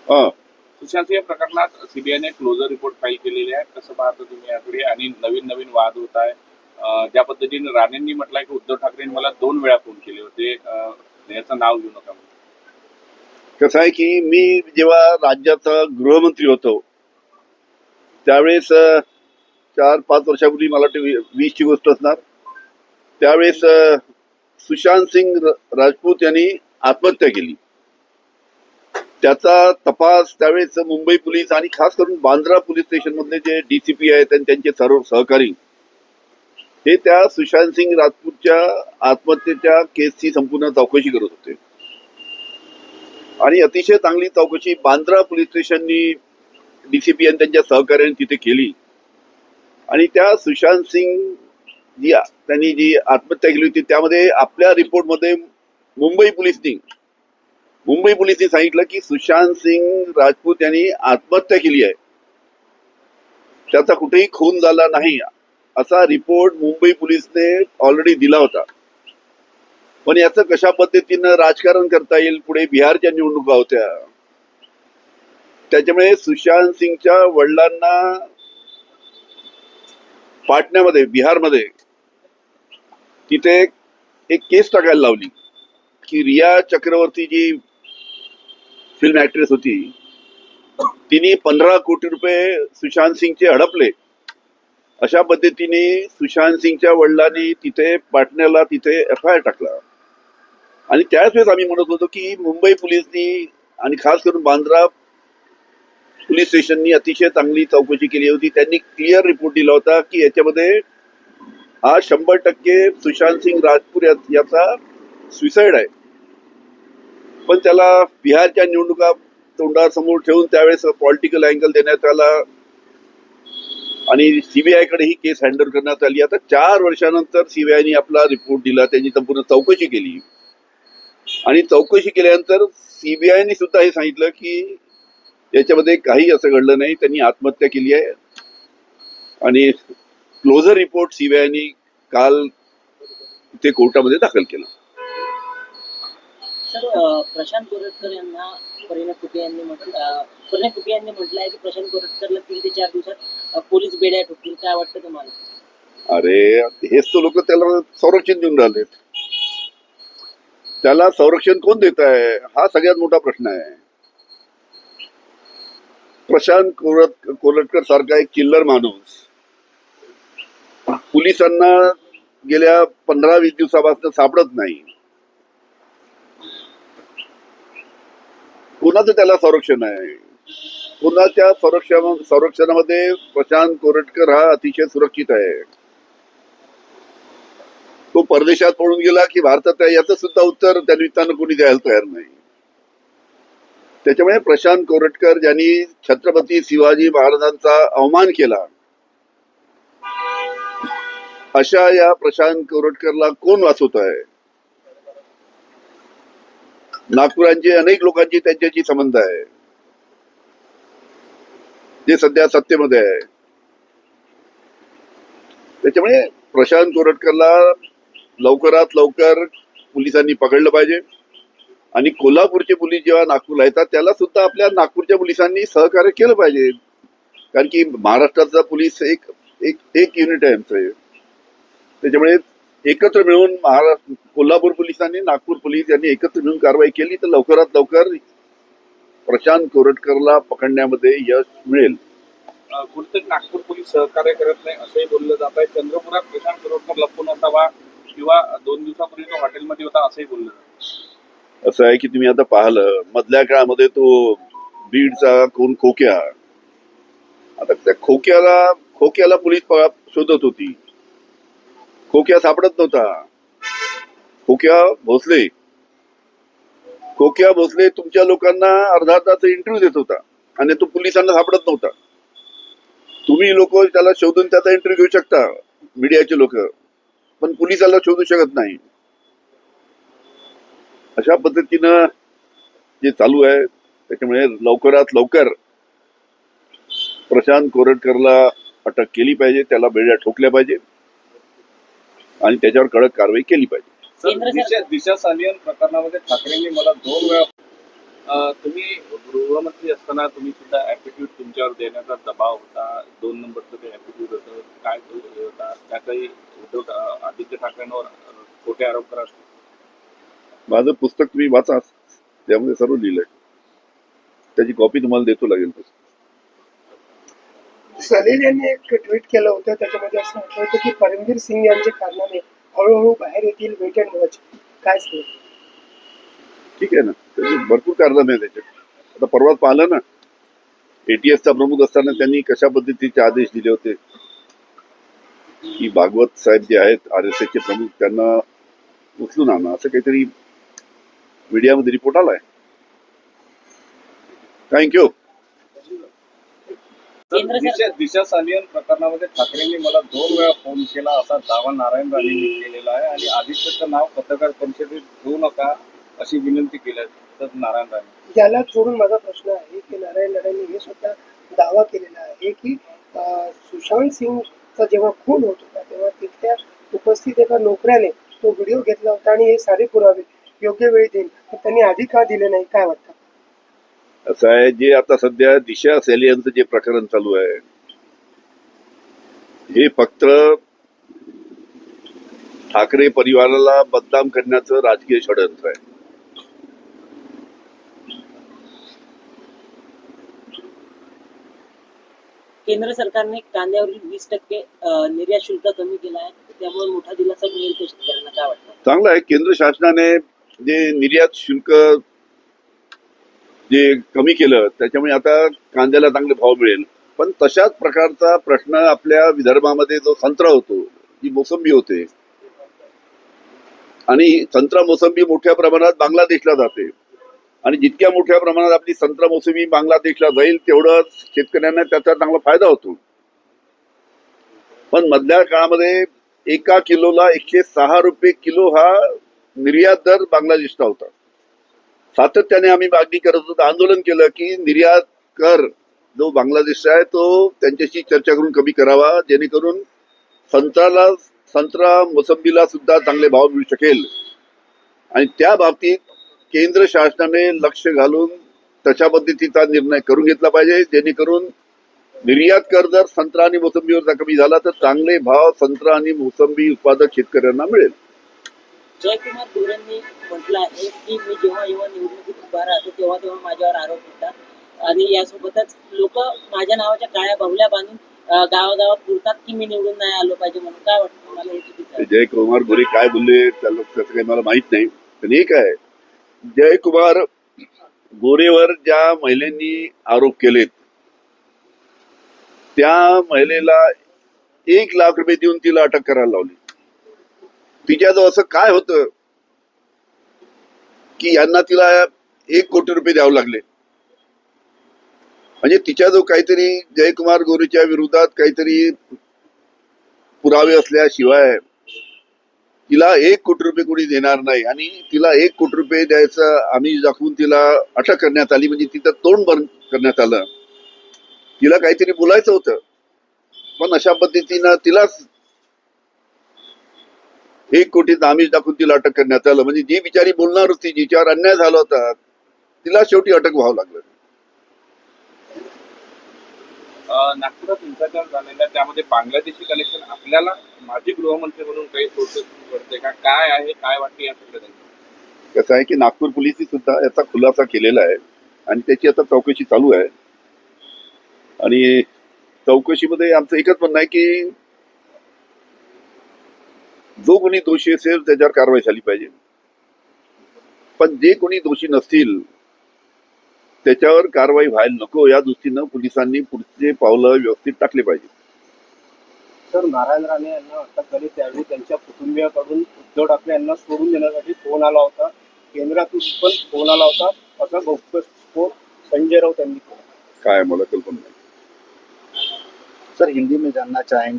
हा. सुशांत सिंह प्रकरणात सीबीआयने क्लोजर रिपोर्ट फाईल केलेले आहे. कसं पाहता तुम्ही याकडे? आणि नवीन नवीन वाद होत आहे. ज्या पद्धतीने राणेंनी म्हटलंय की उद्धव ठाकरेंनी मला 2 वेळा फोन केले होते, याचं नाव घेऊ नका. कसं आहे की मी जेव्हा राज्याचा गृहमंत्री होतो त्यावेळेस 4-5 वर्षापूर्वी, मला वाटतं 20ची गोष्ट असणार, त्यावेळेस सुशांत सिंग राजपूत यांनी आत्महत्या केली. त्याचा तपास त्यावेळेस मुंबई पोलीस आणि खास करून बांद्रा पोलीस स्टेशन मधले जे डीसीपी आहेत आणि त्यांचे सर्व सहकारी हे त्या सुशांत सिंग राजपूतच्या आत्महत्येच्या केसची संपूर्ण चौकशी करत होते. आणि अतिशय चांगली चौकशी बांद्रा पोलीस स्टेशननी डीसीपी आणि त्यांच्या सहकार्याने तिथे केली. आणि त्या सुशांत सिंग त्यांनी जी आत्महत्या केली होती त्यामध्ये आपल्या रिपोर्टमध्ये मुंबई पोलिसांनी सांगितलं की सुशांत सिंग राजपूत यांनी आत्महत्या केली आहे, त्याचा कुठेही खून झाला नाही असा रिपोर्ट मुंबई पोलिसने ऑलरेडी दिला होता. पण याचं कशा पद्धतीनं राजकारण करता येईल, पुढे बिहारच्या निवडणुका होत्या, त्याच्यामुळे सुशांत सिंगच्या वडिलांना पाटण्यामध्ये बिहारमध्ये तिथे एक केस टाकायला लावली की रिया चक्रवर्ती जी फिल्म ऍक्ट्रेस होती तिने 15 कोटी रुपये सुशांत सिंगचे हडपले. अशा पद्धतीने सुशांत सिंगच्या वडिलांनी तिथे पाटण्याला तिथे FIR टाकला. आणि त्याच वेळेस आम्ही म्हणत होतो की मुंबई पोलिसनी आणि खास करून बांद्रा पोलीस स्टेशननी अतिशय चांगली चौकशी केली होती. त्यांनी क्लिअर रिपोर्ट दिला होता की याच्यामध्ये हा 100% सुशांत सिंग राजपूत याचा सुसाईड आहे. पण त्याला बिहारच्या निवडणुका तोंडासमोर ठेवून त्यावेळेस पॉलिटिकल अँगल देण्यात आला आणि सीबीआय कडे ही केस हँडल करण्यात आली. आता 4 वर्षानंतर सीबीआयने आपला रिपोर्ट दिला, त्यांनी संपूर्ण चौकशी केली आणि चौकशी केल्यानंतर सीबीआयने सुद्धा हे सांगितलं की याच्यामध्ये काही असं घडलं नाही, त्यांनी आत्महत्या केली आहे. आणि क्लोजर रिपोर्ट सीबीआयने काल ते कोर्टामध्ये दाखल केला. सर, प्रशांत कोरटकर यांना परिणय फुटे यांनी म्हटलं आहे की प्रशांत कोरटकरला 3 ते 4 दिवसात पोलीस बेड्या ठोकतील. काय वाटतं तुम्हाला? अरे हेच तो लोक त्याला संरक्षण देऊन राहिलेत. त्याला संरक्षण कोण देत आहे हा सगळ्यात मोठा प्रश्न आहे. प्रशांत कोरटकर सारखा एक किल्लर माणूस पोलिसांना गेल्या 15-20 दिवसापासून सापडत नाही. कोणाचं त्याला संरक्षण आहे? कोणाच्या संरक्षणामध्ये प्रशांत कोरटकर हा अतिशय सुरक्षित आहे? तो परदेशात पळून गेला की भारतात आहे याचं सुद्धा उत्तर त्या निमित्तानं कोणी द्यायला तयार नाही. त्याच्यामुळे प्रशांत कोरटकर ज्यांनी छत्रपती शिवाजी महाराजांचा अवमान केला अशा या प्रशांत कोरटकरला कोण वाचवत आहे? नागपुरांचे अनेक लोकांची त्यांच्याशी संबंध आहे जे सध्या सत्तेमध्ये आहे. त्याच्यामुळे प्रशांत कोरटकरला लवकरात लवकर पोलिसांनी पकडलं पाहिजे. आणि कोल्हापूरचे पोलीस जेव्हा नागपूरला येतात त्याला सुद्धा आपल्या नागपूरच्या पोलिसांनी सहकार्य केलं पाहिजे, कारण की महाराष्ट्राचा पोलीस एक युनिट आहे आमचं. त्याच्यामुळे एकत्र मिळून कोल्हापूर पोलिसांनी नागपूर पोलीस यांनी एकत्र मिळून कारवाई केली तर लवकरात लवकर प्रशांत कोरटकरला पकडण्यामध्ये यश मिळेल. कुठेतरी नागपूर पोलीस सहकार्य करत नाही असंही बोललं जात आहे. चंद्रपुरात प्रशांत कोरटकर लपून असावा किंवा 2 दिवसापूर्वी तो हॉटेलमध्ये होता असंही बोललं जातं. असं आहे की तुम्ही आता पाहिलं मधल्या काळामध्ये तो बीडचा कोण खोक्या, आता त्या खोक्याला पोलीस शोधत होती. खोक्या सापडत नव्हता. खोक्या भोसले तुमच्या लोकांना अर्धा तास इंटरव्ह्यू देत होता आणि तो पोलिसांना सापडत नव्हता. तुम्ही लोक त्याला शोधून त्याचा इंटरव्ह्यू घेऊ शकता, मीडियाचे लोक, पण पोलिसाला शोधू शकत नाही. अशा पद्धतीनं जे चालू आहे त्याच्यामुळे लवकरात लवकर प्रशांत कोरटकरला अटक केली पाहिजे, त्याला बेड्या ठोकल्या पाहिजे आणि त्याच्यावर कडक कारवाई केली पाहिजे. दिशा सालियन प्रकरणामध्ये ठाकरेंनी मला 2 वेळा तुम्ही गृहमंत्री असताना तुम्ही सुद्धा ऍटिट्यूड तुमच्यावर देण्याचा दबाव होता. 2 नंबरचं ते ऍटिट्यूड होतं. काय तो हे होता? त्याचाही आदित्य ठाकरेंवर खोटे आरोप करा. माझं पुस्तक तुम्ही वाचा, त्यामध्ये सर्व लिहिलंय. त्याची कॉपी तुम्हाला देतो लागेल. सलील यांनी एक ट्विट केलं होतं, त्याच्यामध्ये असं म्हटलं होतं की परमबीर सिंग यांचे कारनामे हळूहळू बाहेर येतील, वेट अँड वॉच. काय सांगू? ठीक आहे ना, त्याची भरपूर कारनामे आहे त्याच्यात. आता परवाच पाहिलं ना, एटीएसचा प्रमुख असताना त्यांनी कशा पद्धतीचे आदेश दिले होते की भागवत साहेब जे आहेत RSS चे प्रमुख, त्यांना उचलून आणा, असं काहीतरी मीडियामध्ये रिपोर्ट आलाय. थँक्यू. केंद्र सरकार दिशा सालियन प्रकरणामध्ये ठाकरेंनी मला 2 वेळा फोन केला असा दावा नारायण राणेंनी केलेला आहे आणि आदित्यचं नाव पत्रकार परिषदेत घेऊ नका अशी विनंती केली आहे. तर नारायण राणे याला जोडून माझा प्रश्न आहे की नारायण राणेंनी हे सुद्धा दावा केलेला आहे की सुशांत सिंगचा जेव्हा खून होत होता तेव्हा तिथल्या उपस्थित एका नोकऱ्याने तो व्हिडिओ घेतला होता आणि हे सारे पुरावे योग्य वेळी देईल, तर त्यांनी आधी का दिले नाही? काय वाटतं? असं आहे, जे आता सध्या दिशा सॅलियनचं जे प्रकरण चालू आहे, हे फक्त ठाकरे परिवाराला बदनाम करण्याचं राजकीय षडयंत्र आहे. केंद्र सरकारने कांद्यावरील 20% निर्यात शुल्क कमी केला आहे, त्यामुळे मोठा दिलासा मिळेल का शेतकऱ्यांना? काय वाटतं? चांगलं आहे. केंद्र शासनाने जे निर्यात शुल्क जे कमी केलं, त्याच्यामुळे आता कांद्याला चांगले भाव मिळेल. पण तशाच प्रकारचा प्रश्न आपल्या विदर्भामध्ये जो संत्रा होतो, जी मोसंबी होते, आणि संत्रा मोसंबी मोठ्या प्रमाणात बांगलादेशला जाते, आणि जितक्या मोठ्या प्रमाणात आपली संत्रा मोसंबी बांगलादेशला जाईल तेवढंच शेतकऱ्यांना त्याचा चांगला फायदा होतो. पण मधल्या काळामध्ये 1 किलोला 106 रुपये किलो हा निर्यात दर बांगलादेशचा होता. सातत्याने आम्ही मागणी करत होतो, आंदोलन केलं की निर्यात कर जो बांगलादेशचा आहे तो त्यांच्याशी चर्चा करून कमी करावा, जेणेकरून संत्रा मोसंबीला सुद्धा चांगले भाव मिळू शकेल. आणि त्या बाबतीत केंद्र शासनाने लक्ष घालून तशा पद्धतीचा निर्णय करून घेतला पाहिजे, जेणेकरून निर्यात कर जर संत्रा आणि मोसंबीवरचा कमी झाला तर चांगले भाव संत्रा आणि मोसंबी उत्पादक शेतकऱ्यांना मिळेल. जयकुमार गोरेंनी म्हटलं आहे की मी जेव्हा निवडणुकीत उभा राहतो तेव्हा तेव्हा माझ्यावर आरोप होतात आणि यासोबतच लोक माझ्या नावाच्या काळ्या बाहुल्या बांधून गावागावात बोलतात की मी निवडून नाही आलो पाहिजे म्हणून. काय वाटतं मला हे चुकीचं आहे? जयकुमार गोरे काय बोलले त्याला त्याचं काही मला माहित नाही. पण एक आहे, जयकुमार गोरेवर ज्या महिलांनी आरोप केलेत त्या महिलेला 1 लाख रुपये देऊन तिला अटक करायला लावली. तिच्याजवळ असं काय होतं की यांना तिला 1 कोटी रुपये द्यावे लागले? म्हणजे तिच्याजवळ काहीतरी जयकुमार गोरेच्या विरोधात काहीतरी पुरावे असल्याशिवाय तिला 1 कोटी रुपये कोणी देणार नाही. आणि तिला 1 कोटी रुपये द्यायचं आम्ही दाखवून तिला अटक करण्यात आली, म्हणजे तिचं तोंड बंद करण्यात आलं. तिला काहीतरी बोलायचं होतं, पण अशा पद्धतीनं तिलाच 1 कोटीचं आमिष दाखवून तिला अटक करण्यात आलं. म्हणजे जी बिचारी बोलणार होती, जिच्यावर अन्याय झाला होता, तिला शेवटी अटक व्हावं लागलं. नागपुरात हिंसाचार झालेला त्यामध्ये बांगलादेशी कनेक्शन आपल्याला माजी गृहमंत्री म्हणून काही सोर्सेस करते का? काय आहे, काय वाटते या सगळ्या? कसं आहे की नागपूर पोलिसने सुद्धा याचा खुलासा केलेला आहे आणि त्याची आता चौकशी चालू आहे. आणि चौकशीमध्ये आमचं एकच म्हणणं आहे की जो कोणी दोषी असेल त्याच्यावर कारवाई झाली पाहिजे, पण जे कोणी दोषी नसतील त्याच्यावर कारवाई व्हायला नको, या दृष्टीनं पोलिसांनी पुढचे पावलं व्यवस्थित टाकले पाहिजे. सर, नारायण राणे यांना अटक झाली त्यावेळी त्यांच्या कुटुंबियाकडून उद्धव ठाकरे यांना सोडून देण्यासाठी फोन आला होता, केंद्रातून पण फोन आला होता, असा गौप्यस्फोट संजय राऊत यांनी केला. काय मला कल्पना नाही. सर, हिंदी में जानना चाहेंगे